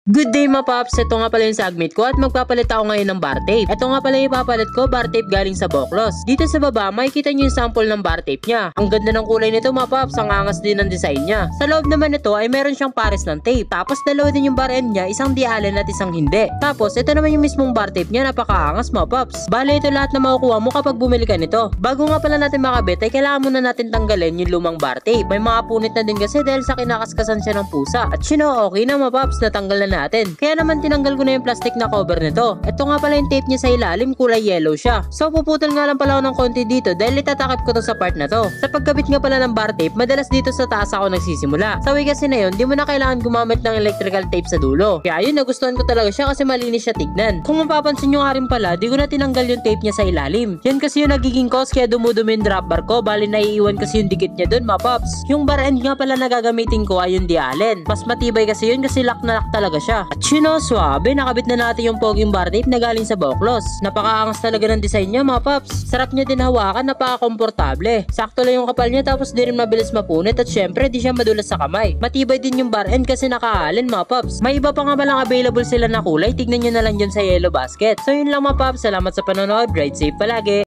Good day mga paps, ito nga pala yung sagmit ko at magpapalit ako ngayon ng bar tape. Ito nga pala yung ipapalit ko, bar tape galing sa Boklos. Dito sa baba, makikita nyo yung sample ng bar tape niya. Ang ganda ng kulay nito mga paps, ang angas din ng design niya. Sa loob naman nito ay meron siyang pares ng tape. Tapos dalawa din yung bar end niya, isang diallen at isang hindi. Tapos ito naman yung mismong bar tape niya, napakaangas mga paps. Bale ito lahat na makukuha mo kapag bumili ka nito. Bago nga pala natin makabit ay kailangan muna natin tanggalin yung lumang bar tape. May mga punit na din kasi dahil sa kinakaskasan siya ng pusa. At okay na mga paps, natanggal na natin. Kaya naman tinanggal ko na yung plastic na cover nito. Ito nga pala yung tape niya sa ilalim, kulay yellow siya. So puputol nga lang pala ako ng konti dito dahil itatakip ko to sa part na to. Sa pagkabit nga pala ng bar tape, madalas dito sa taas ako nagsisimula. Sa way kasi na yun, di mo na kailangan gumamit ng electrical tape sa dulo. Kaya yun, nagustuhan ko talaga siya kasi malinis siya tignan. Kung mapapansin nyo nga rin pala, di ko na tinanggal yung tape niya sa ilalim. Yan kasi yung nagiging cause kaya dumudumi yung drop bar ko, bali naiiwan kasi yung dikit niya dun mga paps. Yung bar end nga pala na gagamitin ko ay yung diallen. Mas matibay kasi yun kasi lock na lock talaga siya. At swabe, nakabit na natin yung poging bar tape na galing sa Boklos. Napakaangas talaga ng design niya mga paps. Sarap niya din hawakan, napaka-komportable. Sakto lang yung kapal niya tapos di rin mabilis mapunit at syempre di siya madulas sa kamay. Matibay din yung bar end kasi nakaalin mga paps. May iba pa nga palang available sila na kulay, tignan nyo na lang dyan sa yellow basket. So yun lang mga paps, salamat sa panonood, ride safe palagi.